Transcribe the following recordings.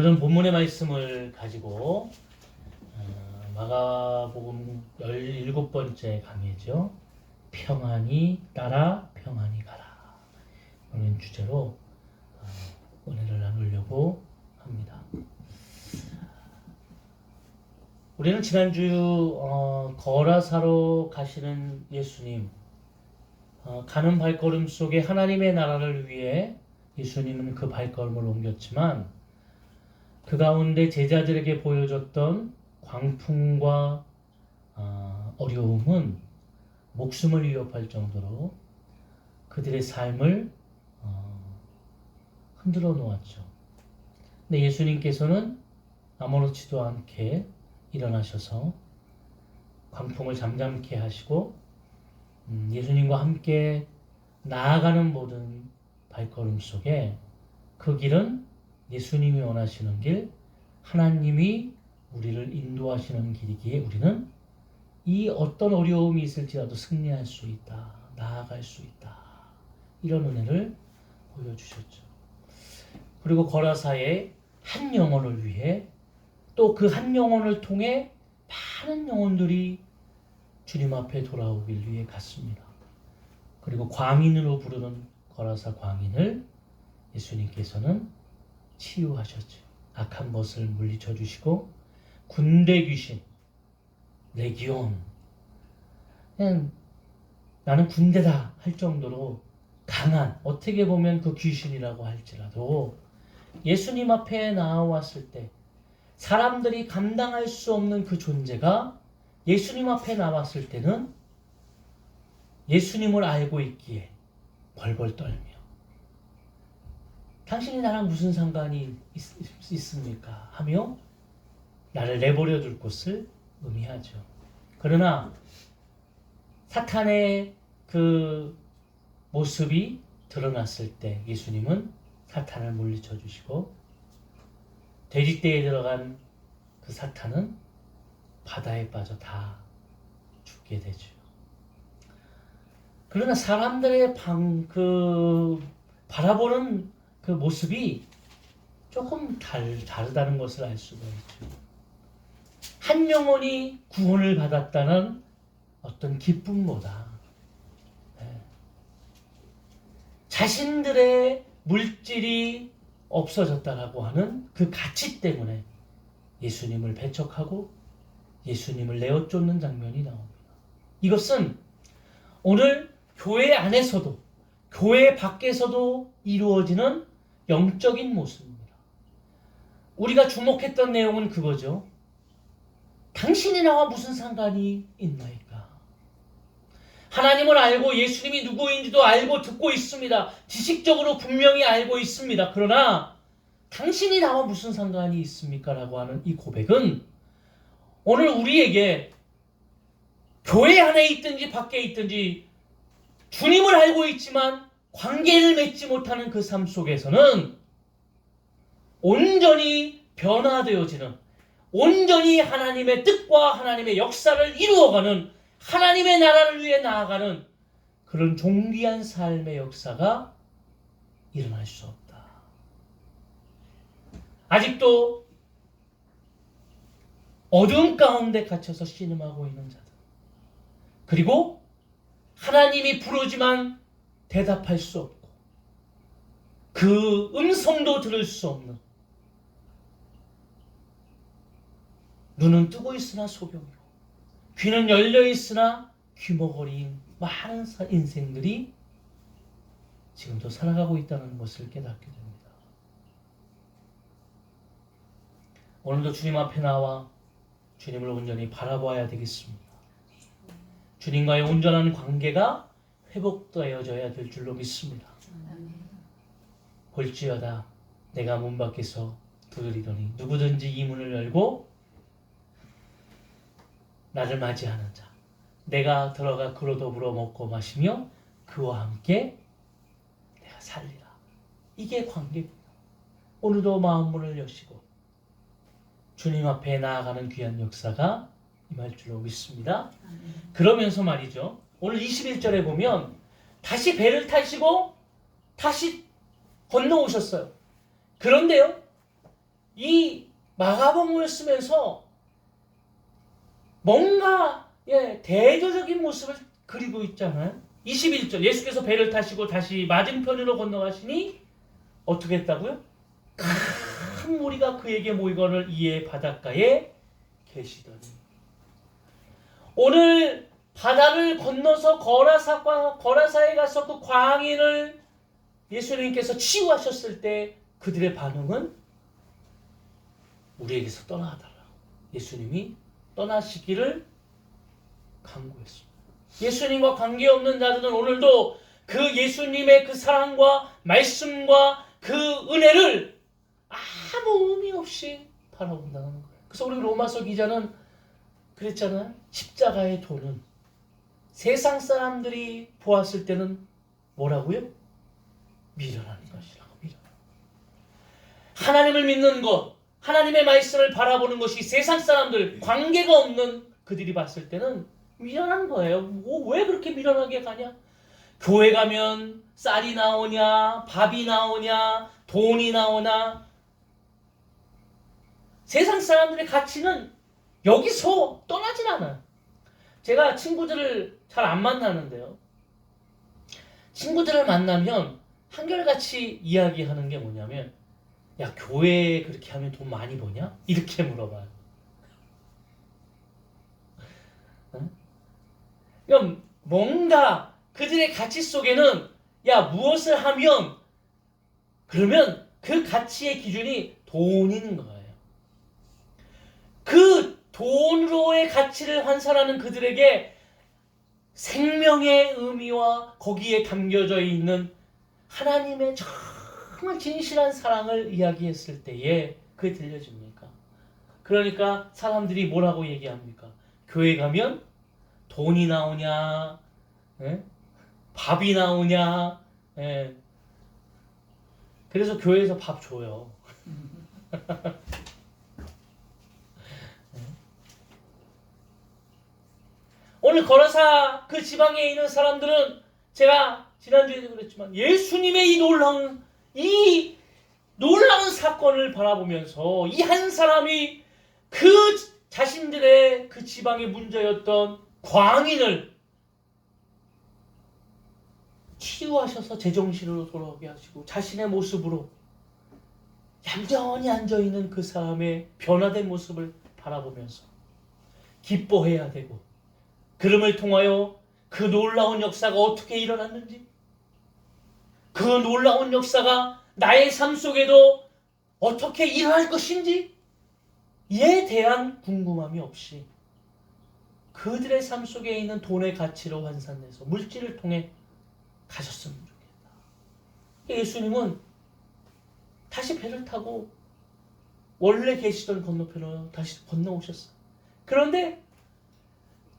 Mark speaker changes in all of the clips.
Speaker 1: 오늘은 본문의 말씀을 가지고 마가복음 17번째 강의죠. 평안히 따라 평안히 가라 라는 주제로 은혜를 나누려고 합니다. 우리는 지난주 거라사로 가시는 예수님, 가는 발걸음 속에 하나님의 나라를 위해 예수님은 그 발걸음을 옮겼지만 그 가운데 제자들에게 보여줬던 광풍과 어려움은 목숨을 위협할 정도로 그들의 삶을 흔들어 놓았죠. 근데 예수님께서는 아무렇지도 않게 일어나셔서 광풍을 잠잠케 하시고 예수님과 함께 나아가는 모든 발걸음 속에 그 길은 예수님이 원하시는 길, 하나님이 우리를 인도하시는 길이기에 우리는 이 어떤 어려움이 있을지라도 승리할 수 있다, 나아갈 수 있다, 이런 은혜를 보여주셨죠. 그리고 거라사의 한 영혼을 위해 또 그 한 영혼을 통해 많은 영혼들이 주님 앞에 돌아오길 위해 갔습니다. 그리고 광인으로 부르는 거라사 광인을 예수님께서는 치유하셨죠. 악한 것을 물리쳐 주시고 군대 귀신, 레기온, 그냥 나는 군대다 할 정도로 강한, 어떻게 보면 그 귀신이라고 할지라도 예수님 앞에 나왔을 때 사람들이 감당할 수 없는 그 존재가 예수님 앞에 나왔을 때는 예수님을 알고 있기에 벌벌 떨며 당신이 나랑 무슨 상관이 있습니까? 하며 나를 내버려 둘 곳을 의미하죠. 그러나 사탄의 그 모습이 드러났을 때 예수님은 사탄을 물리쳐 주시고 돼지떼에 들어간 그 사탄은 바다에 빠져 다 죽게 되죠. 그러나 사람들의 바라보는 그 모습이 조금 다르다는 것을 알 수가 있죠. 한 영혼이 구원을 받았다는 어떤 기쁨보다 자신들의 물질이 없어졌다라고 하는 그 가치 때문에 예수님을 배척하고 예수님을 내어쫓는 장면이 나옵니다. 이것은 오늘 교회 안에서도 교회 밖에서도 이루어지는 영적인 모습입니다. 우리가 주목했던 내용은 그거죠. 당신이 나와 무슨 상관이 있나이까? 하나님을 알고 예수님이 누구인지도 알고 듣고 있습니다. 지식적으로 분명히 알고 있습니다. 그러나 당신이 나와 무슨 상관이 있습니까? 라고 하는 이 고백은 오늘 우리에게 교회 안에 있든지 밖에 있든지 주님을 알고 있지만 관계를 맺지 못하는 그 삶 속에서는 온전히 변화되어지는, 온전히 하나님의 뜻과 하나님의 역사를 이루어가는, 하나님의 나라를 위해 나아가는 그런 존귀한 삶의 역사가 일어날 수 없다. 아직도 어두운 가운데 갇혀서 신음하고 있는 자들, 그리고 하나님이 부르지만 대답할 수 없고 그 음성도 들을 수 없는, 눈은 뜨고 있으나 소경이고 귀는 열려 있으나 귀머거리인 많은 인생들이 지금도 살아가고 있다는 것을 깨닫게 됩니다. 오늘도 주님 앞에 나와 주님을 온전히 바라봐야 되겠습니다. 주님과의 온전한 관계가 회복되어져야 될 줄로 믿습니다. 볼지어다 내가 문 밖에서 두드리더니 누구든지 이 문을 열고 나를 맞이하는 자, 내가 들어가 그로 더불어 먹고 마시며 그와 함께 내가 살리라. 이게 관계입니다. 오늘도 마음문을 여시고 주님 앞에 나아가는 귀한 역사가 임할 줄로 믿습니다. 그러면서 말이죠. 오늘 21절에 보면 다시 배를 타시고 다시 건너오셨어요. 그런데요, 이 마가복음을 쓰면서 뭔가 대조적인 모습을 그리고 있잖아요. 21절 예수께서 배를 타시고 다시 맞은편으로 건너가시니 어떻게 했다고요? 큰 무리가 그에게 모이거늘 이에 바닷가에 계시더니. 오늘 바다를 건너서 거라사에 가서 그 광인을 예수님께서 치유하셨을 때 그들의 반응은 우리에게서 떠나달라고 예수님이 떠나시기를 강구했습니다. 예수님과 관계없는 자들은 오늘도 그 예수님의 그 사랑과 말씀과 그 은혜를 아무 의미 없이 바라본다는 거예요. 그래서 우리 로마서 기자는 그랬잖아요. 십자가의 도는 세상 사람들이 보았을 때는 뭐라고요? 미련한 것이라고. 하나님을 믿는 것, 하나님의 말씀을 바라보는 것이 세상 사람들 관계가 없는 그들이 봤을 때는 미련한 거예요. 왜 그렇게 미련하게 가냐? 교회 가면 쌀이 나오냐, 밥이 나오냐, 돈이 나오나. 세상 사람들의 가치는 여기서 떠나질 않아요. 제가 친구들을 잘 안 만나는데요. 친구들을 만나면 한결같이 이야기하는 게 뭐냐면, 야, 교회 그렇게 하면 돈 많이 버냐? 이렇게 물어봐요. 그럼 뭔가 그들의 가치 속에는 야, 무엇을 하면 그러면 그 가치의 기준이 돈인 거예요. 그 돈으로의 가치를 환산하는 그들에게 생명의 의미와 거기에 담겨져 있는 하나님의 정말 진실한 사랑을 이야기했을 때에 그게 들려집니까? 그러니까 사람들이 뭐라고 얘기합니까? 교회 가면 돈이 나오냐, 밥이 나오냐, 그래서 교회에서 밥 줘요. 오늘 거라사 그 지방에 있는 사람들은 제가 지난주에도 그랬지만 예수님의 이 놀라운 사건을 바라보면서 이 한 사람이 그 자신들의 그 지방의 문제였던 광인을 치유하셔서 제정신으로 돌아오게 하시고 자신의 모습으로 얌전히 앉아있는 그 사람의 변화된 모습을 바라보면서 기뻐해야 되고, 그름을 통하여 그 놀라운 역사가 어떻게 일어났는지, 그 놀라운 역사가 나의 삶 속에도 어떻게 일어날 것인지 이에 대한 궁금함이 없이 그들의 삶 속에 있는 돈의 가치로 환산해서 물질을 통해 가셨으면 좋겠다. 예수님은 다시 배를 타고 원래 계시던 건너편으로 다시 건너오셨어요. 그런데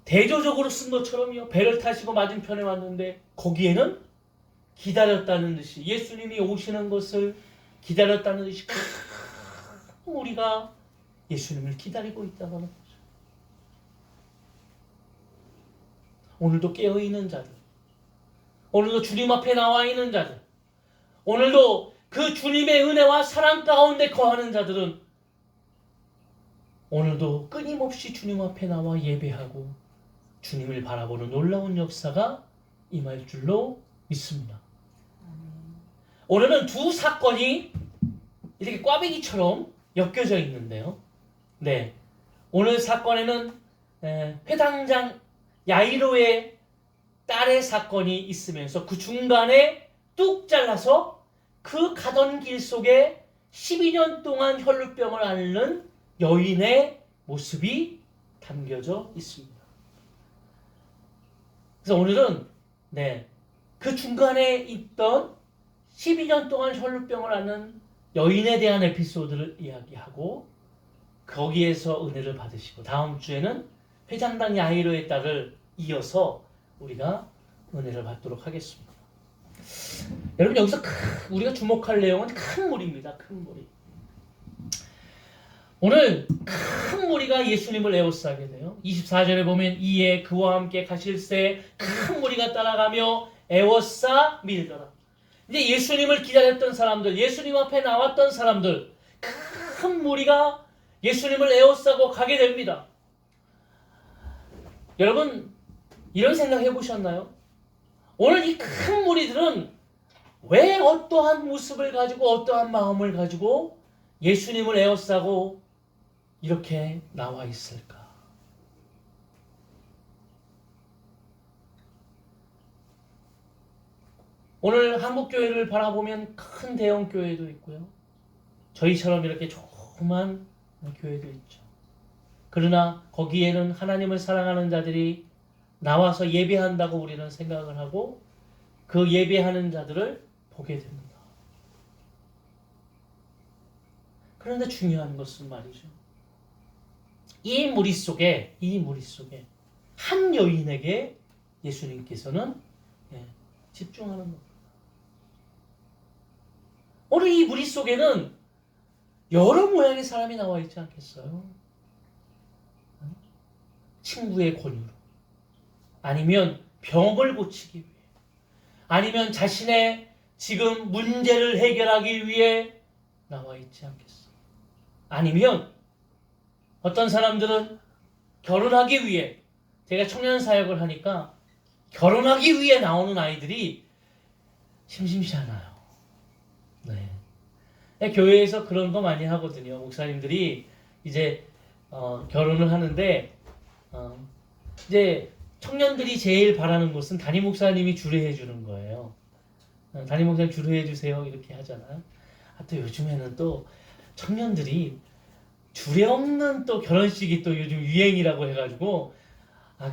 Speaker 1: 대조적으로 쓴 것처럼요, 배를 타시고 맞은편에 왔는데 거기에는 기다렸다는 듯이, 예수님이 오시는 것을 기다렸다는 듯이 우리가 예수님을 기다리고 있다는 거죠. 오늘도 깨어있는 자들, 오늘도 주님 앞에 나와 있는 자들, 오늘도 그 주님의 은혜와 사랑 가운데 거하는 자들은 오늘도 끊임없이 주님 앞에 나와 예배하고 주님을 바라보는 놀라운 역사가 임할 줄로 믿습니다. 오늘은 두 사건이 이렇게 꽈배기처럼 엮여져 있는데요. 네, 오늘 사건에는 회당장 야이로의 딸의 사건이 있으면서 그 중간에 뚝 잘라서 그 가던 길 속에 12년 동안 혈루병을 앓는 여인의 모습이 담겨져 있습니다. 그래서 오늘은 그 중간에 있던 12년 동안 혈루병을 앓는 여인에 대한 에피소드를 이야기하고 거기에서 은혜를 받으시고, 다음 주에는 회장당 야이로의 딸을 이어서 우리가 은혜를 받도록 하겠습니다. 여러분, 여기서 우리가 주목할 내용은 큰 무리입니다. 큰 무리. 오늘 큰 무리가 예수님을 에워싸게 돼요. 24절에 보면 이에 그와 함께 가실새 큰 무리가 따라가며 에워싸 밀더라. 이제 예수님을 기다렸던 사람들, 예수님 앞에 나왔던 사람들, 큰 무리가 예수님을 에워싸고 가게 됩니다. 여러분 이런 생각 해보셨나요? 오늘 이 큰 무리들은 왜 어떠한 모습을 가지고 어떠한 마음을 가지고 예수님을 에워싸고 이렇게 나와 있을까? 오늘 한국교회를 바라보면 큰 대형 교회도 있고요. 저희처럼 이렇게 조그만 교회도 있죠. 그러나 거기에는 하나님을 사랑하는 자들이 나와서 예배한다고 우리는 생각을 하고 그 예배하는 자들을 보게 됩니다. 그런데 중요한 것은 말이죠. 이 무리 속에 한 여인에게 예수님께서는 집중하는 겁니다. 오늘 이 무리 속에는 여러 모양의 사람이 나와 있지 않겠어요? 친구의 권유로, 아니면 병을 고치기 위해, 아니면 자신의 지금 문제를 해결하기 위해 나와 있지 않겠어? 아니면 어떤 사람들은 결혼하기 위해, 제가 청년 사역을 하니까 결혼하기 위해 나오는 아이들이 심심치 않아요. 네. 교회에서 그런 거 많이 하거든요. 목사님들이 이제 결혼을 하는데 이제 청년들이 제일 바라는 것은 담임 목사님이 주례해 주는 거예요. 담임 목사님 주례해 주세요 이렇게 하잖아요. 또 요즘에는 또 청년들이 주례 없는 또 결혼식이 또 요즘 유행이라고 해가지고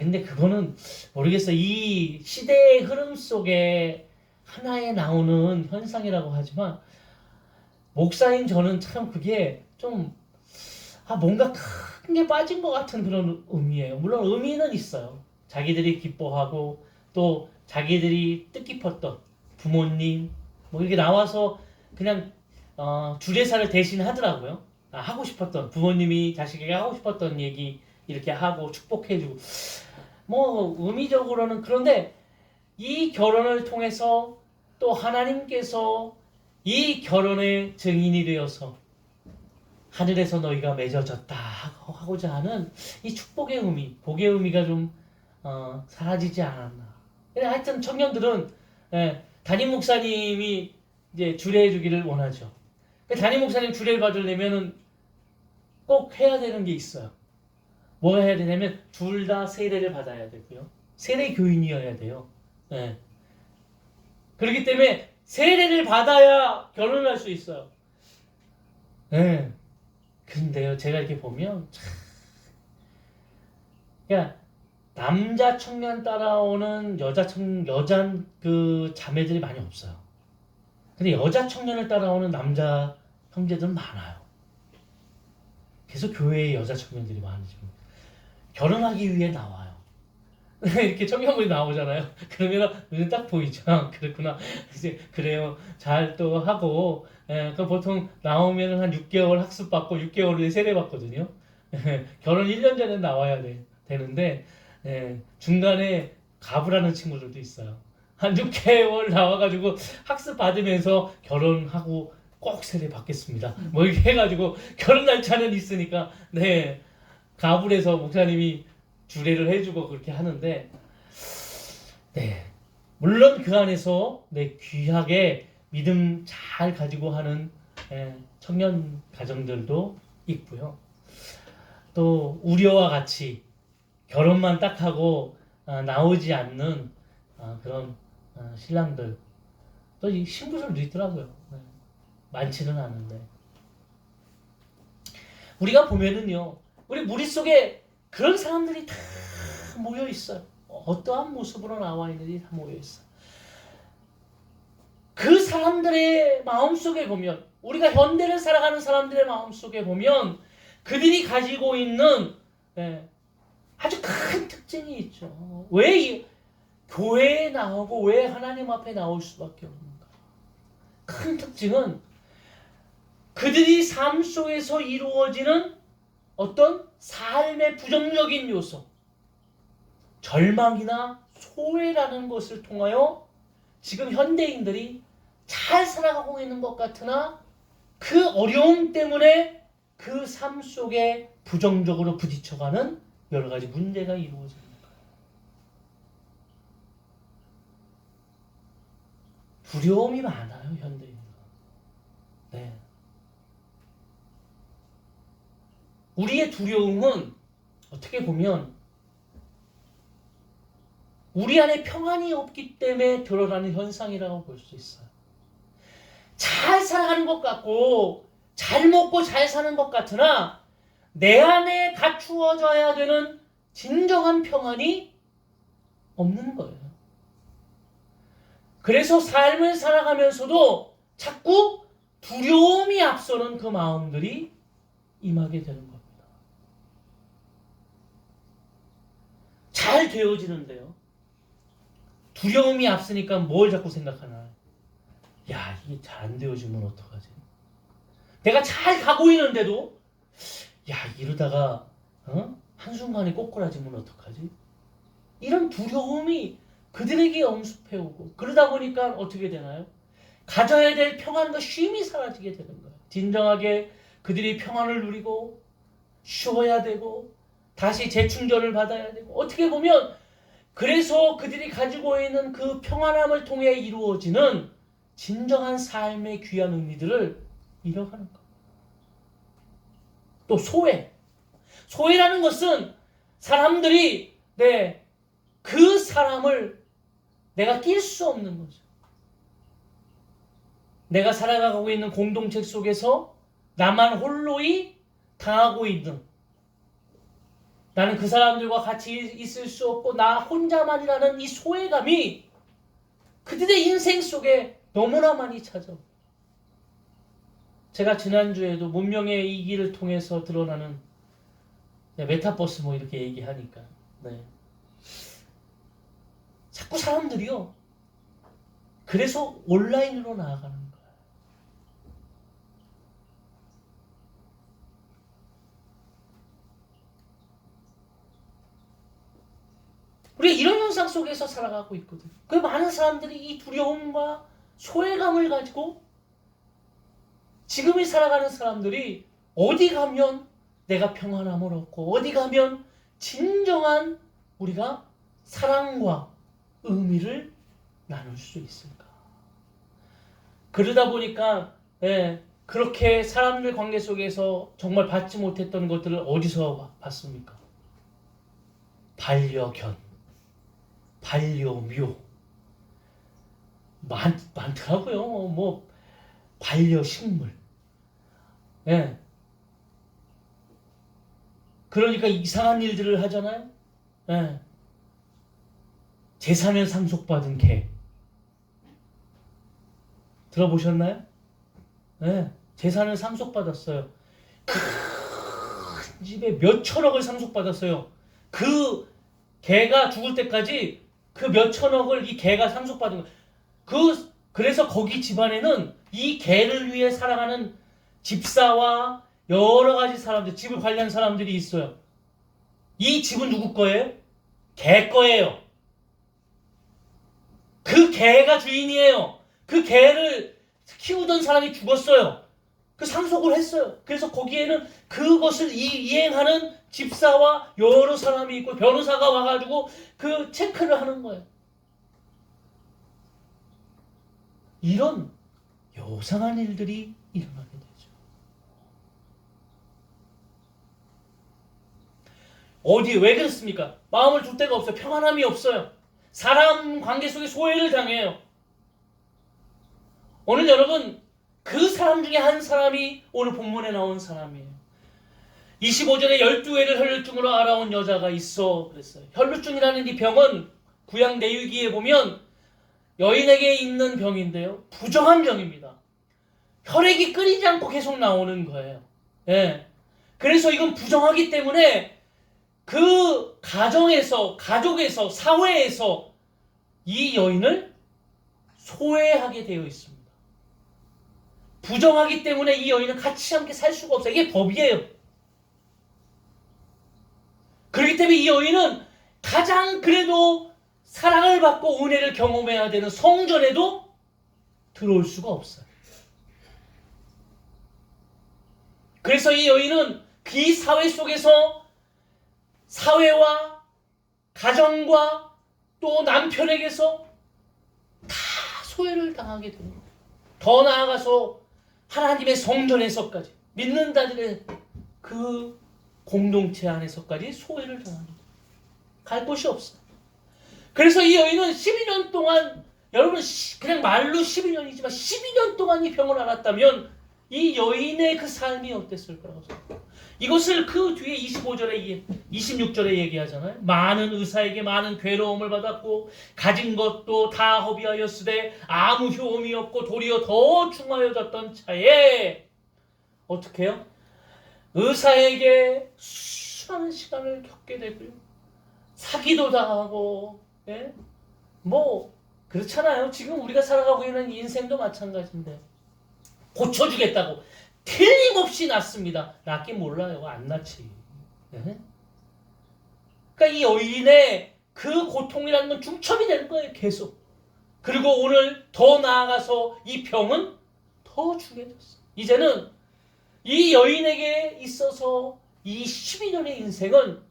Speaker 1: 근데 그거는 모르겠어. 이 시대의 흐름 속에 하나에 나오는 현상이라고 하지만 목사인 저는 참 그게 좀 뭔가 큰 게 빠진 것 같은 그런 의미예요. 물론 의미는 있어요. 자기들이 기뻐하고 또 자기들이 뜻깊었던 부모님 뭐 이렇게 나와서 그냥 주례사를 대신 하더라고요. 하고 싶었던 부모님이 자식에게 하고 싶었던 얘기 이렇게 하고 축복해주고 뭐 의미적으로는. 그런데 이 결혼을 통해서 또 하나님께서 이 결혼의 증인이 되어서 하늘에서 너희가 맺어졌다 하고자 하는 이 축복의 의미, 복의 의미가 좀 사라지지 않았나. 하여튼 청년들은 담임 목사님이 이제 주례해 주기를 원하죠. 담임 목사님 주례를 받으려면은 꼭 해야 되는 게 있어요. 뭐 해야 되냐면 둘 다 세례를 받아야 되고요. 세례 교인이어야 돼요. 그렇기 때문에 세례를 받아야 결혼할 수 있어요. 근데요, 제가 이렇게 보면 그러니까 남자 청년 따라오는 여자 그 자매들이 많이 없어요. 근데 여자 청년을 따라오는 남자 형제들은 많아요. 그래서 교회에 여자 청년들이 많으십니다. 결혼하기 위해 나와요. 이렇게 청년분이 나오잖아요. 그러면 눈에 딱 보이죠. 그렇구나. 이제 그래요. 잘 또 하고, 그 보통 나오면 한 6개월 학습받고 6개월 후에 세례받거든요. 결혼 1년 전에 나와야 되는데 중간에 가부라는 친구들도 있어요. 한 6개월 나와가지고 학습 받으면서 결혼하고 꼭 세례 받겠습니다. 뭐 이렇게 해가지고 결혼 날짜는 있으니까 가불에서 목사님이 주례를 해주고 그렇게 하는데 물론 그 안에서 귀하게 믿음 잘 가지고 하는 청년 가정들도 있고요. 또 우려와 같이 결혼만 딱 하고 나오지 않는 그런 신랑들 또 이 신부들도 있더라고요. 많지는 않은데 우리가 보면은요, 우리 무리 속에 그런 사람들이 다 모여 있어요. 어떠한 모습으로 나와 있는지 다 모여 있어요. 그 사람들의 마음속에 보면, 우리가 현대를 살아가는 사람들의 마음속에 보면 그들이 가지고 있는 아주 큰 특징이 있죠. 왜 교회에 나오고 왜 하나님 앞에 나올 수밖에 없는가? 큰 특징은 그들이 삶 속에서 이루어지는 어떤 삶의 부정적인 요소, 절망이나 소외라는 것을 통하여 지금 현대인들이 잘 살아가고 있는 것 같으나 그 어려움 때문에 그 삶 속에 부정적으로 부딪혀가는 여러 가지 문제가 이루어집니다. 두려움이 많아요, 현대인은. 네. 우리의 두려움은 어떻게 보면 우리 안에 평안이 없기 때문에 드러나는 현상이라고 볼 수 있어요. 잘 살아가는 것 같고 잘 먹고 잘 사는 것 같으나 내 안에 갖추어져야 되는 진정한 평안이 없는 거예요. 그래서 삶을 살아가면서도 자꾸 두려움이 앞서는 그 마음들이 임하게 되는 겁니다. 잘 되어지는데요. 두려움이 앞서니까 뭘 자꾸 생각하나? 야, 이게 잘 안 되어지면 어떡하지? 내가 잘 가고 있는데도 야, 이러다가 한순간에 꼬꾸라지면 어떡하지? 이런 두려움이 그들에게 엄습해오고 그러다 보니까 어떻게 되나요? 가져야 될 평안과 쉼이 사라지게 되는 거예요. 진정하게 그들이 평안을 누리고 쉬어야 되고 다시 재충전을 받아야 되고 어떻게 보면 그래서 그들이 가지고 있는 그 평안함을 통해 이루어지는 진정한 삶의 귀한 의미들을 잃어가는 겁니다. 또 소외. 소외라는 것은 사람들이 그 사람을 내가 낄 수 없는 거죠. 내가 살아가고 있는 공동체 속에서 나만 홀로이 당하고 있는, 나는 그 사람들과 같이 있을 수 없고 나 혼자만이라는 이 소외감이 그들의 인생 속에 너무나 많이 찾아옵니다. 제가 지난주에도 문명의 이기를 통해서 드러나는 메타버스 이렇게 얘기하니까 자꾸 사람들이요. 그래서 온라인으로 나아가는 거예요. 우리가 이런 현상 속에서 살아가고 있거든요. 그 많은 사람들이 이 두려움과 소외감을 가지고 지금을 살아가는 사람들이 어디 가면 내가 평안함을 얻고 어디 가면 진정한 우리가 사랑과 의미를 나눌 수 있을까? 그러다 보니까 그렇게 사람들 관계 속에서 정말 받지 못했던 것들을 어디서 받습니까? 반려견, 반려묘 많더라고요. 반려식물. 그러니까 이상한 일들을 하잖아요. 재산을 상속받은 개. 들어보셨나요? 재산을 상속받았어요. 큰 집에 몇 천억을 상속받았어요. 그 개가 죽을 때까지 그 몇 천억을 이 개가 상속받은 거예요. 그래서 거기 집안에는 이 개를 위해 살아가는 집사와 여러 가지 사람들, 집을 관리하는 사람들이 있어요. 이 집은 누구 거예요? 개 거예요. 그 개가 주인이에요. 그 개를 키우던 사람이 죽었어요. 그 상속을 했어요. 그래서 거기에는 그것을 이행하는 집사와 여러 사람이 있고 변호사가 와가지고 그 체크를 하는 거예요. 이런 요상한 일들이 일어나게 되죠. 왜 그렇습니까? 마음을 둘 데가 없어요. 평안함이 없어요. 사람 관계 속에 소외를 당해요. 오늘 여러분, 그 사람 중에 한 사람이 오늘 본문에 나온 사람이에요. 25절에 12회를 혈루증으로 알아온 여자가 있어 그랬어요. 혈루증이라는 이 병은 구약 내유기에 보면 여인에게 있는 병인데요. 부정한 병입니다. 혈액이 끊이지 않고 계속 나오는 거예요. 그래서 이건 부정하기 때문에 그 가정에서, 가족에서, 사회에서 이 여인을 소외하게 되어 있습니다. 부정하기 때문에 이 여인은 같이 함께 살 수가 없어요. 이게 법이에요. 그렇기 때문에 이 여인은 가장 그래도 사랑을 받고 은혜를 경험해야 되는 성전에도 들어올 수가 없어요. 그래서 이 여인은 그 사회 속에서 사회와 가정과 또 남편에게서 다 소외를 당하게 되는 거예요. 더 나아가서 하나님의 성전에서까지 믿는다들의 그 공동체 안에서까지 소외를 당하는 거예요. 갈 곳이 없어요. 그래서 이 여인은 12년 동안, 여러분 그냥 말로 12년이지만 12년 동안 이 병을 앓았다면 이 여인의 그 삶이 어땠을 거라고 생각해요. 이것을 그 뒤에 25절에 26절에 얘기하잖아요. 많은 의사에게 많은 괴로움을 받았고 가진 것도 다 허비하였으되 아무 효험이 없고 도리어 더 중하여졌던 차에 어떻게 해요? 의사에게 수많은 시간을 겪게 되고요. 사기도 당하고, 예? 뭐 그렇잖아요. 지금 우리가 살아가고 있는 인생도 마찬가지인데 고쳐주겠다고 틀림없이 낫습니다. 낫긴 몰라요. 안 낫지. 예? 그러니까 이 여인의 그 고통이라는 건 중첩이 되는 거예요. 계속. 그리고 오늘 더 나아가서 이 병은 더 중해졌어. 이제는 이 여인에게 있어서 이 12년의 인생은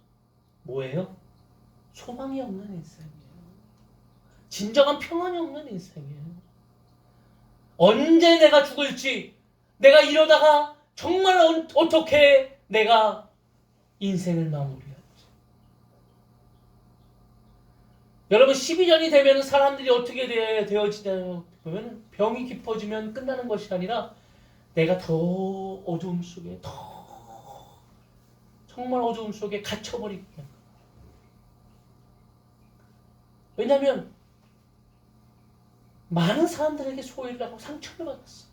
Speaker 1: 뭐예요? 소망이 없는 인생이에요. 진정한 평안이 없는 인생이에요. 언제 내가 죽을지, 내가 이러다가 정말 어떻게 내가 인생을 마무리할지. 여러분 12년이 되면 사람들이 어떻게 되어지냐면 보면 병이 깊어지면 끝나는 것이 아니라 내가 더 어두움 속에 정말 어두움 속에 갇혀버리게 됩니다. 왜냐하면 많은 사람들에게 소외를 하고 상처를 받았어.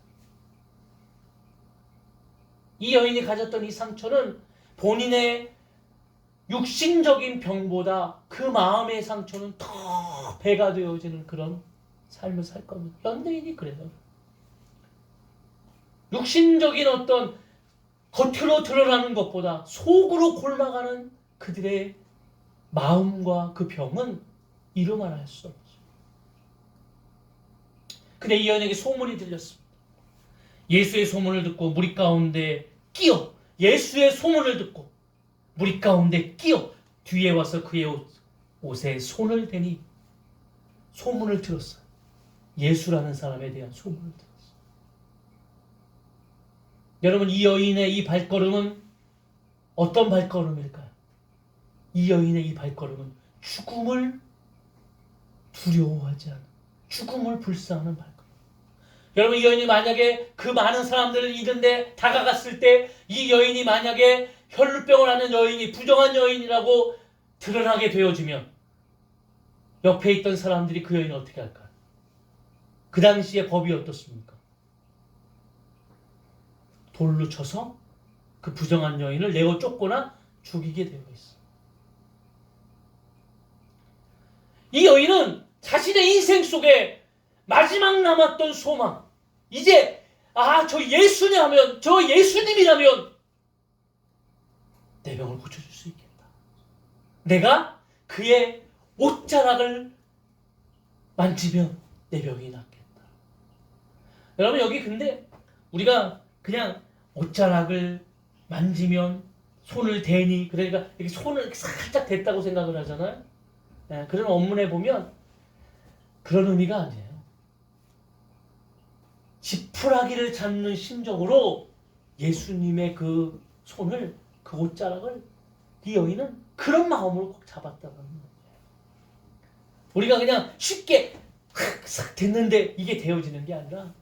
Speaker 1: 이 여인이 가졌던 이 상처는 본인의 육신적인 병보다 그 마음의 상처는 더 배가 되어지는 그런 삶을 살 겁니다. 현대인이 그래요. 육신적인 어떤 겉으로 드러나는 것보다 속으로 골마가는 그들의 마음과 그 병은 이루 말할 수 없죠. 근데 이 여인에게 소문이 들렸습니다. 예수의 소문을 듣고 무리 가운데 끼어, 예수의 소문을 듣고 무리 가운데 끼어 뒤에 와서 그의 옷에 손을 대니 소문을 들었어요. 예수라는 사람에 대한 소문을 들었어요. 여러분 이 여인의 이 발걸음은 어떤 발걸음일까요? 이 여인의 이 발걸음은 죽음을 두려워하지 않은, 죽음을 불사하는 발걸음. 여러분 이 여인이 만약에 그 많은 사람들을 잃은데 다가갔을 때 이 여인이 만약에 혈루병을 앓는 여인이 부정한 여인이라고 드러나게 되어지면 옆에 있던 사람들이 그 여인을 어떻게 할까요? 그 당시에 법이 어떻습니까? 돌로 쳐서 그 부정한 여인을 내어 쫓거나 죽이게 되어 있어요. 이 여인은 자신의 인생 속에 마지막 남았던 소망, 이제 저 예수냐면, 저 예수님이라면 내 병을 고쳐줄 수 있겠다. 내가 그의 옷자락을 만지면 내 병이 낫겠다. 여러분 여기 근데 우리가 그냥 옷자락을 만지면 손을 대니, 그러니까 이렇게 손을 살짝 댔다고 생각을 하잖아요. 네, 그런 원문에 보면 그런 의미가 아니에요. 지푸라기를 잡는 심정으로 예수님의 그 손을, 그 옷자락을 이 여인은 그런 마음으로 꼭 잡았다는 거예요. 우리가 그냥 쉽게 싹 됐는데 이게 되어지는 게 아니라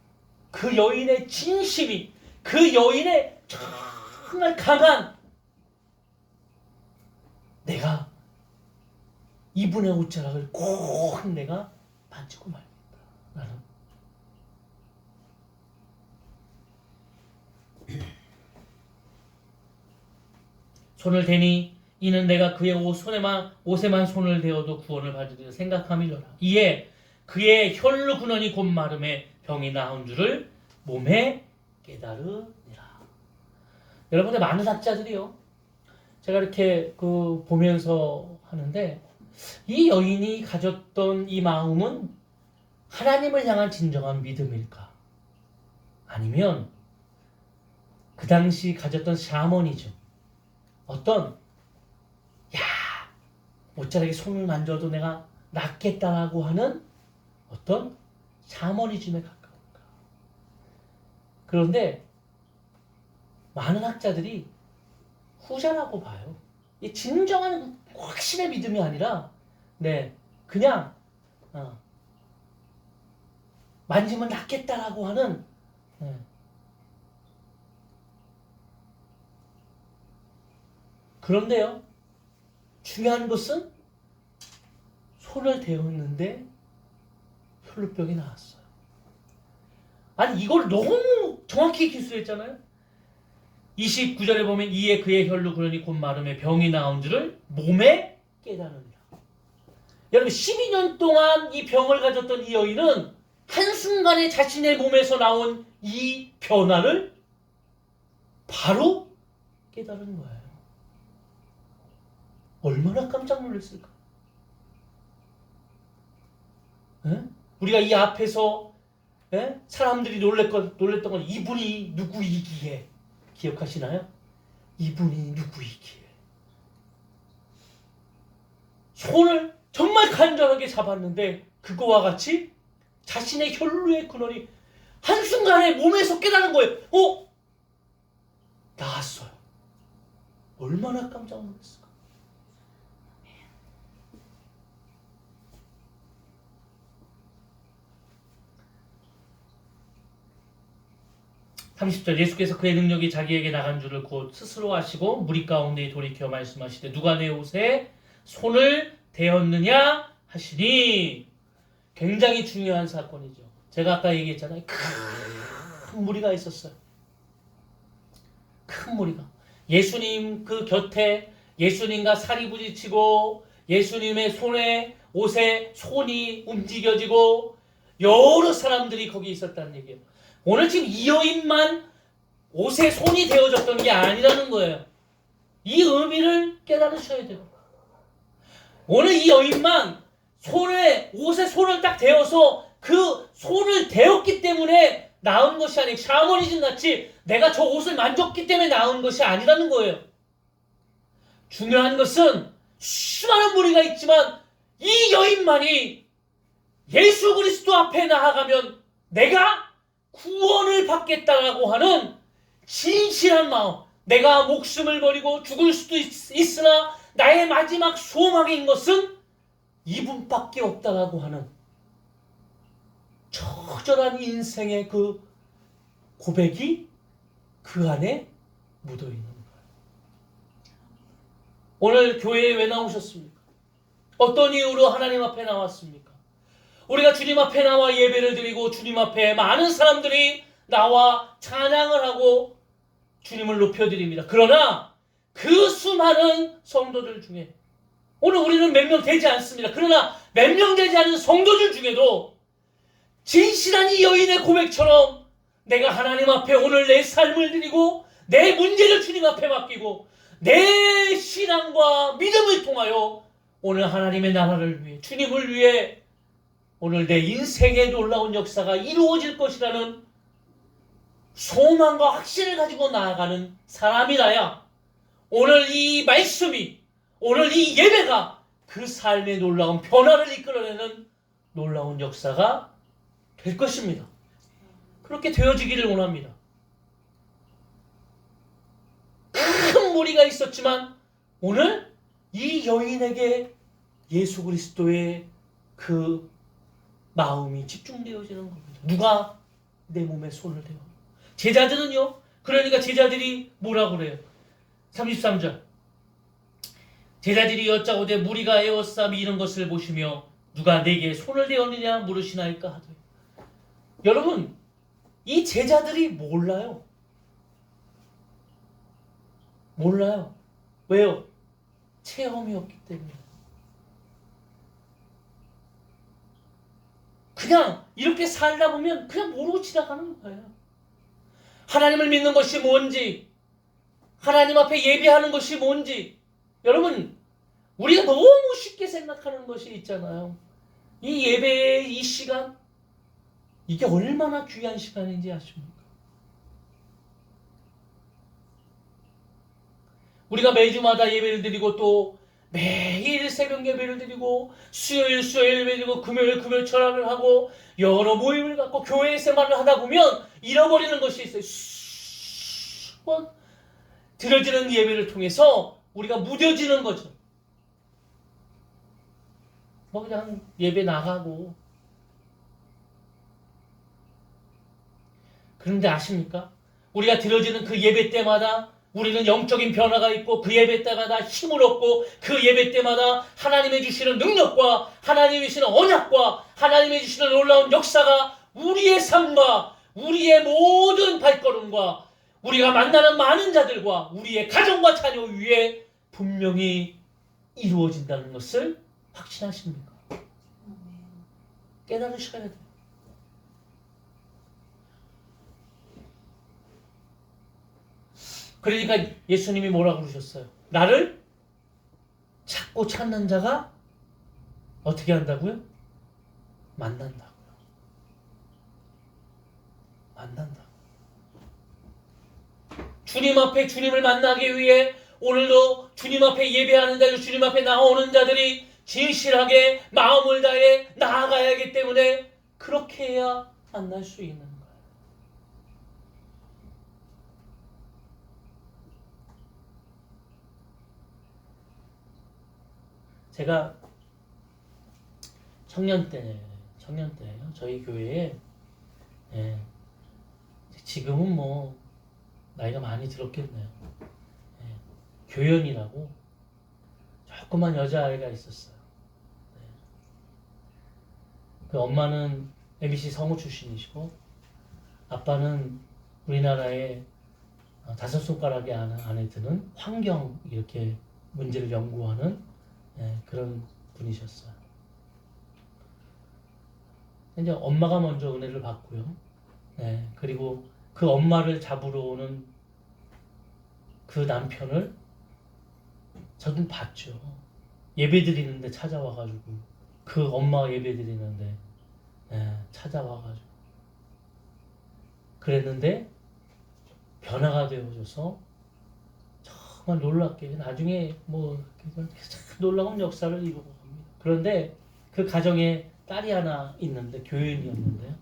Speaker 1: 그 여인의 진심이, 그 여인의 정말 강한, 내가 이분의 옷자락을 꼭 내가 만지고 말겠다. 나는 손을 대니 이는 내가 그의 옷에만 손을 대어도 구원을 받으리라 생각함이로라. 이에 그의 혈루 근원이 곧 마름에 병이 나은 줄을 몸에 깨달으니라. 여러분들 많은 학자들이요, 제가 이렇게 보면서 하는데 이 여인이 가졌던 이 마음은 하나님을 향한 진정한 믿음일까? 아니면 그 당시 가졌던 샤머니즘, 어떤 야 못자라게 손을 만져도 내가 낫겠다라고 하는 어떤 샤머니즘에 가까운가. 그런데 많은 학자들이 후자라고 봐요. 이 진정한 확신의 믿음이 아니라 그냥 만지면 낫겠다라고 하는 그런데요. 중요한 것은 손을 대었는데 혈루병이 나왔어요. 아니 이걸 너무 정확히 기술했잖아요. 29절에 보면 이에 그의 혈루 그러니 곧 마름에 병이 나온 줄을 몸에 깨달으니라. 여러분 12년 동안 이 병을 가졌던 이 여인은 한순간에 자신의 몸에서 나온 이 변화를 바로 깨달은 거예요. 얼마나 깜짝 놀랐을까? 우리가 이 앞에서 사람들이 놀랬던 건 이분이 누구이기에 기억하시나요? 이분이 누구이기에 손을 정말 간절하게 잡았는데 그거와 같이 자신의 혈루의 근원이 한순간에 몸에서 깨달은 거예요. 나았어요. 얼마나 깜짝 놀랐을까? 30절 예수께서 그의 능력이 자기에게 나간 줄을 곧 스스로 아시고 무리 가운데 돌이켜 말씀하시되 누가 내 옷에 손을 대었느냐 하시니 굉장히 중요한 사건이죠. 제가 아까 얘기했잖아요. 큰 무리가 있었어요. 큰 무리가 예수님 그 곁에 예수님과 살이 부딪히고 예수님의 손에 옷에 손이 움직여지고 여러 사람들이 거기 있었다는 얘기예요. 오늘 지금 이 여인만 옷에 손이 되어졌던 게 아니라는 거예요. 이 의미를 깨달으셔야 돼요. 오늘 이 여인만 옷에 손을 딱 대어서 그 손을 대었기 때문에 나은 것이 아니고 샤머니즘 같이 내가 저 옷을 만졌기 때문에 나은 것이 아니라는 거예요. 중요한 것은 수많은 무리가 있지만 이 여인만이 예수 그리스도 앞에 나아가면 내가 구원을 받겠다라고 하는 진실한 마음, 내가 목숨을 버리고 죽을 수도 있으나 나의 마지막 소망인 것은 이분밖에 없다라고 하는 처절한 인생의 그 고백이 그 안에 묻어있는 거예요. 오늘 교회에 왜 나오셨습니까? 어떤 이유로 하나님 앞에 나왔습니까? 우리가 주님 앞에 나와 예배를 드리고 주님 앞에 많은 사람들이 나와 찬양을 하고 주님을 높여드립니다. 그러나 그 수많은 성도들 중에 오늘 우리는 몇 명 되지 않습니다. 그러나 몇 명 되지 않은 성도들 중에도 진실한 이 여인의 고백처럼 내가 하나님 앞에 오늘 내 삶을 드리고 내 문제를 주님 앞에 맡기고 내 신앙과 믿음을 통하여 오늘 하나님의 나라를 위해 주님을 위해 오늘 내 인생의 놀라운 역사가 이루어질 것이라는 소망과 확신을 가지고 나아가는 사람이라야 오늘 이 말씀이 오늘 이 예배가 그 삶의 놀라운 변화를 이끌어내는 놀라운 역사가 될 것입니다. 그렇게 되어지기를 원합니다. 큰 무리가 있었지만 오늘 이 여인에게 예수 그리스도의 그 마음이 집중되어지는 겁니다. 누가 내 몸에 손을 대어? 제자들은요. 그러니까 제자들이 뭐라고 그래요? 33절 제자들이 여짜오되 무리가 에워싸 이런 것을 보시며 누가 내게 손을 대었느냐 물으시나이까 하되. 여러분 이 제자들이 몰라요. 왜요? 체험이 없기 때문에. 그냥 이렇게 살다 보면 그냥 모르고 지나가는 거예요. 하나님을 믿는 것이 뭔지, 하나님 앞에 예배하는 것이 뭔지, 여러분 우리가 너무 쉽게 생각하는 것이 있잖아요. 이 예배의 이 시간, 이게 얼마나 귀한 시간인지 아십니까? 우리가 매주마다 예배를 드리고 또 매일 새벽 예배를 드리고 수요일 예배 드리고 금요일 철학을 하고 여러 모임을 갖고 교회 생활을 하다 보면 잃어버리는 것이 있어요. 수번 드려지는 예배를 통해서 우리가 무뎌지는 거죠. 뭐 그냥 예배 나가고. 그런데 아십니까? 우리가 드려지는 그 예배 때마다 우리는 영적인 변화가 있고 그 예배 때마다 힘을 얻고 그 예배 때마다 하나님의 주시는 능력과 하나님의 주시는 언약과 하나님의 주시는 놀라운 역사가 우리의 삶과 우리의 모든 발걸음과 우리가 만나는 많은 자들과 우리의 가정과 자녀 위에 분명히 이루어진다는 것을 확신하십니까? 깨달으셔야 돼요. 그러니까 예수님이 뭐라고 그러셨어요? 나를 찾고 찾는 자가 어떻게 한다고요? 만난다고요. 만난다고. 주님 앞에 주님을 만나기 위해 오늘도 주님 앞에 예배하는 자들, 주님 앞에 나오는 자들이 진실하게 마음을 다해 나아가야 하기 때문에 그렇게 해야 만날 수 있는 거예요. 제가 청년 때예요. 저희 교회에 지금은 뭐 나이가 많이 들었겠네요. 교연이라고 조그만 여자아이가 있었어요. 그 엄마는 MBC 성우 출신이시고 아빠는 우리나라의 5손가락에 안에 드는 환경 이렇게 문제를 연구하는 그런 분이셨어요. 이제 엄마가 먼저 은혜를 받고요. 그리고 그 엄마를 잡으러 오는 그 남편을 저는 봤죠. 예배 드리는데 찾아와가지고 그 엄마가 예배 드리는데 찾아와가지고 그랬는데 변화가 되어져서 정말 놀랍게 나중에 뭐 놀라운 역사를 이루고 갑니다. 그런데 그 가정에 딸이 하나 있는데 교연이었는데요.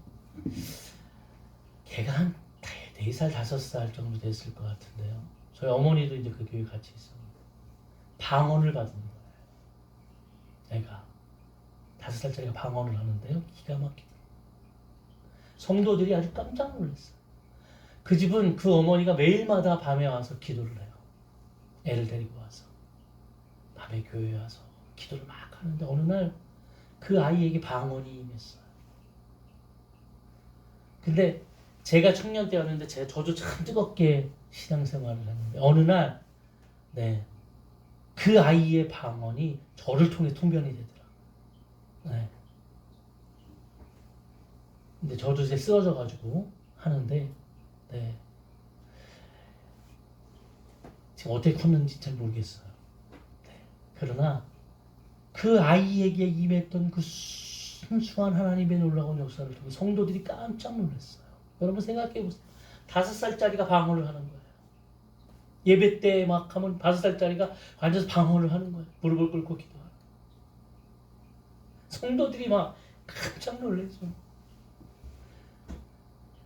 Speaker 1: 걔가 한 4살, 5살 정도 됐을 것 같은데요. 저희 어머니도 이제 그 교회 같이 있었는데 방언을 받은 거예요. 애가 5살짜리가 방언을 하는데요. 기가 막히게. 성도들이 아주 깜짝 놀랐어요. 그 집은 그 어머니가 매일마다 밤에 와서 기도를 해요. 애를 데리고 와서 밤에 교회에 와서 기도를 막 하는데 어느 날 그 아이에게 방언이 임했어요. 근데 제가 청년 때였는데 저도 참 뜨겁게 신앙생활을 했는데 어느 날 그 아이의 방언이 저를 통해 통변이 되더라고요. 근데 저도 이제 쓰러져 가지고 하는데 지금 어떻게 컸는지 잘 모르겠어요. 그러나 그 아이에게 임했던 그 순수한 하나님의 놀라운 역사를 통해 성도들이 깜짝 놀랐어요. 여러분 생각해 보세요. 5살짜리가 방언을 하는 거예요. 예배 때 막 하면 5살짜리가 앉아서 방언을 하는 거예요. 무릎을 꿇고 기도하는. 성도들이 막 깜짝 놀랐죠.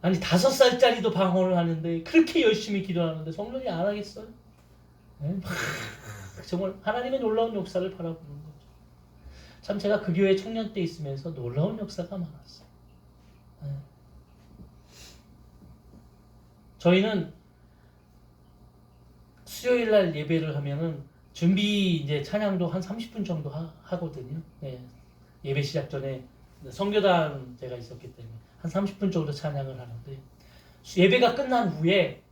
Speaker 1: 아니 5살짜리도 방언을 하는데 그렇게 열심히 기도하는데 성도들이 안 하겠어요? 정말 하나님의 놀라운 역사를 바라보는 거죠. 참 제가 그 교회 청년 때 있으면서 놀라운 역사가 많았어요. 저희는 수요일 날 예배를 하면은 준비 이제 찬양도 한 30분 정도 하거든요. 예배 시작 전에 선교단 제가 있었기 때문에 한 30분 정도 찬양을 하는데 예배가 끝난 후에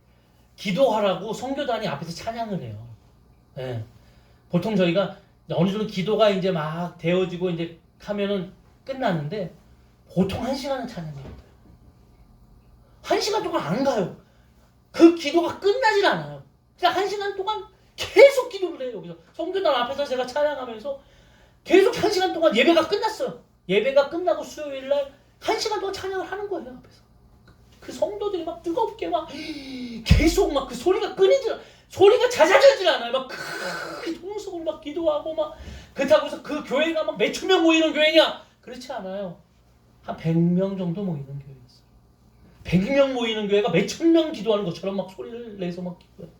Speaker 1: 기도하라고 선교단이 앞에서 찬양을 해요. 보통 저희가 어느 정도 기도가 이제 막 되어지고 이제 하면은 끝나는데 보통 1시간은 찬양해요. 1시간 동안 안 가요. 그 기도가 끝나질 않아요. 그냥 1시간 동안 계속 기도를 해요. 그래서 선교단 앞에서 제가 찬양하면서 계속 1시간 동안 예배가 끝났어요. 예배가 끝나고 수요일 날 1시간 동안 찬양을 하는 거예요. 앞에서. 그 성도들이 막 뜨겁게 막 계속 막 그 소리가 끊이질 않아요. 소리가 잦아들질 않아요. 막 크게 통성으로 막 기도하고 막 그렇다고 해서 그 교회가 막 몇천 명 모이는 교회냐? 그렇지 않아요. 한 100명 정도 모이는 교회였어요. 100명 모이는 교회가 몇천 명 기도하는 것처럼 막 소리를 내서 막 기도해요.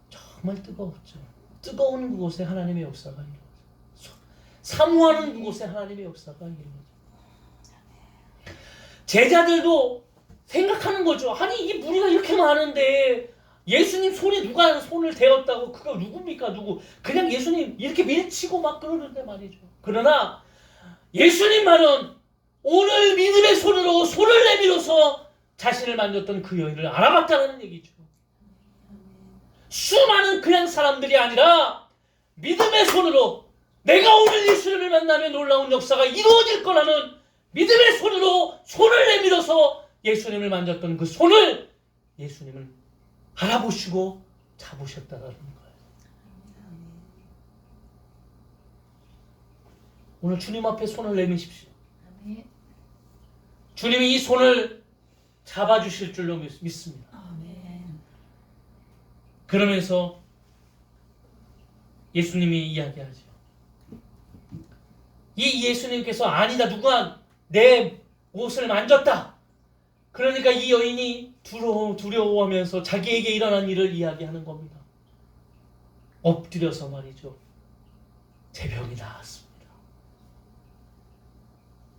Speaker 1: 정말 뜨거웠죠. 뜨거운 그곳에 하나님의 역사가 일어나죠. 사모하는 그곳에 하나님의 역사가 일어나죠. 제자들도 생각하는 거죠. 아니 이게 무리가 이렇게 많은데 예수님 손에 누가 손을 대었다고 그거 누굽니까 누구. 그냥 예수님 이렇게 밀치고 막 그러는데 말이죠. 그러나 예수님 말은 오늘 믿음의 손으로 손을 내밀어서 자신을 만졌던 그 여인을 알아봤다는 얘기죠. 수많은 그냥 사람들이 아니라 믿음의 손으로 내가 오늘 예수님을 만나면 놀라운 역사가 이루어질 거라는 믿음의 손으로 손을 내밀어서 예수님을 만졌던 그 손을 예수님을 알아보시고 잡으셨다는 거예요. 오늘 주님 앞에 손을 내미십시오. 주님이 이 손을 잡아주실 줄로 믿습니다. 그러면서 예수님이 이야기하죠. 이 예수님께서 아니다 누가 내 옷을 만졌다. 그러니까 이 여인이 두려워하면서 자기에게 일어난 일을 이야기하는 겁니다. 엎드려서 말이죠. 제 병이 나았습니다.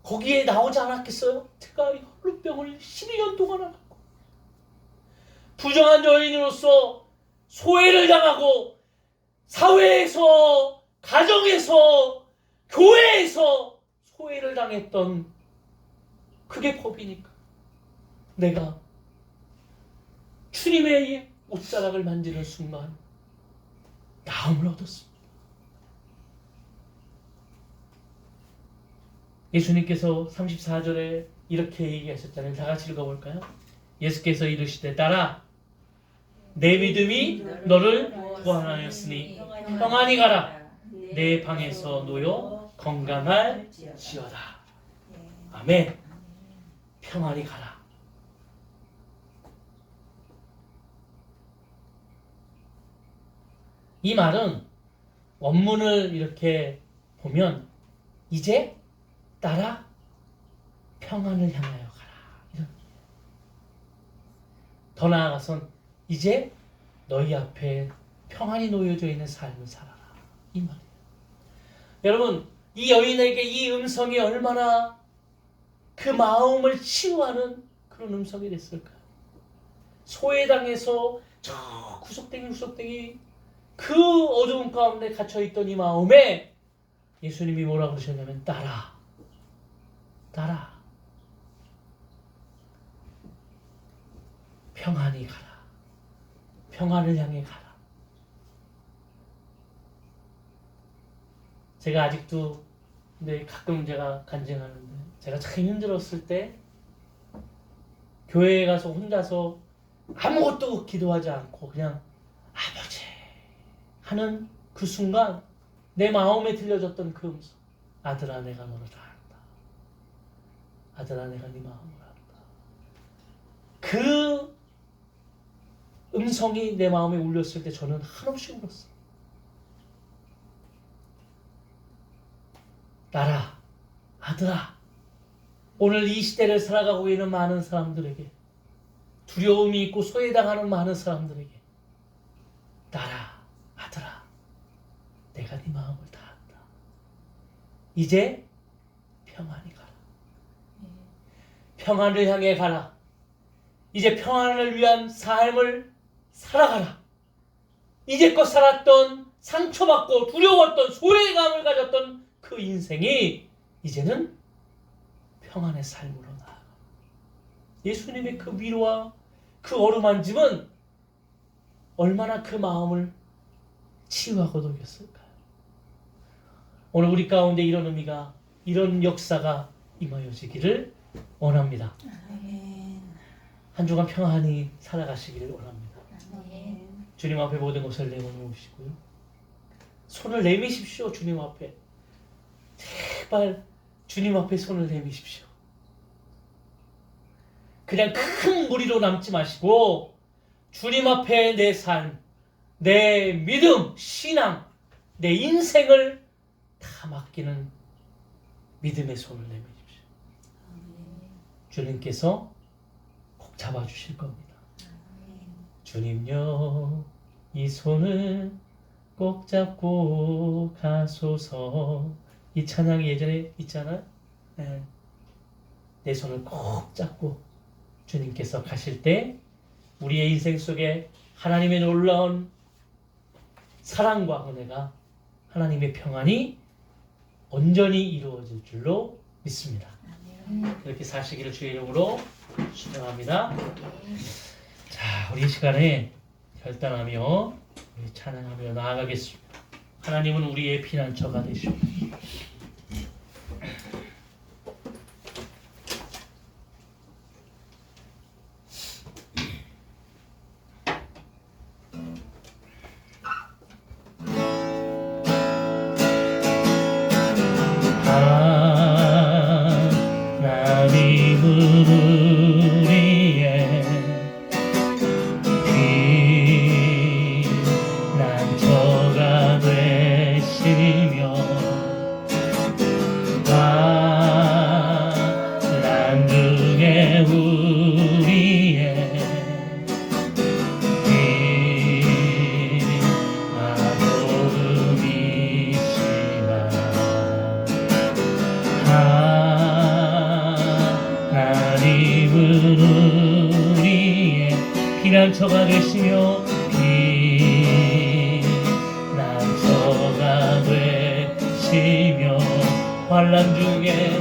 Speaker 1: 거기에 나오지 않았겠어요? 제가 혈루병을 12년 동안 앓았고 부정한 여인으로서 소외를 당하고 사회에서 가정에서 교회에서 소외를 당했던 그게 법이니까 내가 주님의 옷자락을 만지는 순간 나음을 얻었습니다. 예수님께서 34절에 이렇게 얘기하셨잖아요. 다 같이 읽어볼까요? 예수께서 이르시되 딸아 내 믿음이 너를 구원하였으니 평안히 가라. 내 방에서 놓여 건강할지어다. 아멘. 평안히 가라. 이 말은 원문을 이렇게 보면 이제 따라 평안을 향하여 가라. 이런 더 나아가선 이제 너희 앞에 평안이 놓여져 있는 삶을 살아라. 이 말이에요. 여러분 이 여인에게 이 음성이 얼마나 그 마음을 치유하는 그런 음성이 됐을까요? 소외당해서 저 구석탱이 그 어두운 가운데 갇혀있던 이 마음에 예수님이 뭐라고 그러셨냐면 따라 평안히 가라. 평안을 향해 가라. 제가 아직도 근데 가끔 제가 간증하는데 제가 참 힘들었을 때 교회에 가서 혼자서 아무것도 기도하지 않고 그냥 아버지 하는 그 순간 내 마음에 들려졌던 그 음성. 아들아 내가 너를 다 안다. 아들아 내가 네 마음을 안다. 그 음성이 내 마음에 울렸을 때 저는 한없이 울었어요. 딸아, 아들아, 오늘 이 시대를 살아가고 있는 많은 사람들에게 두려움이 있고 소외당하는 많은 사람들에게 딸아, 아들아, 내가 네 마음을 다 안다. 이제 평안히 가라. 평안을 향해 가라. 이제 평안을 위한 삶을 살아가라. 이제껏 살았던 상처받고 두려웠던 소외감을 가졌던 그 인생이 이제는 평안의 삶으로 나아가. 예수님의 그 위로와 그 어루만짐은 얼마나 그 마음을 치유하고 녹였을까요? 오늘 우리 가운데 이런 의미가, 이런 역사가 임하여지기를 원합니다. 한 주간 평안히 살아가시기를 원합니다. 주님 앞에 모든 것을 내어놓으시고요. 손을 내미십시오. 주님 앞에. 제발 주님 앞에 손을 내미십시오. 그냥 큰 무리로 남지 마시고 주님 앞에 내 삶, 내 믿음, 신앙, 내 인생을 다 맡기는 믿음의 손을 내밀십시오. 주님께서 꼭 잡아주실 겁니다. 주님요, 이 손을 꼭 잡고 가소서. 이 찬양이 예전에 있잖아요. 네. 내 손을 꼭 잡고 주님께서 가실 때 우리의 인생 속에 하나님의 놀라운 사랑과 은혜가, 하나님의 평안이 온전히 이루어질 줄로 믿습니다. 이렇게 사시기를 주의 이름으로 축원합니다. 자, 우리 이 시간에 결단하며 우리 찬양하며 나아가겠습니다. 하나님은 우리의 피난처가 되시고 피난처가 되시며 피난처가 되시며 환난 중에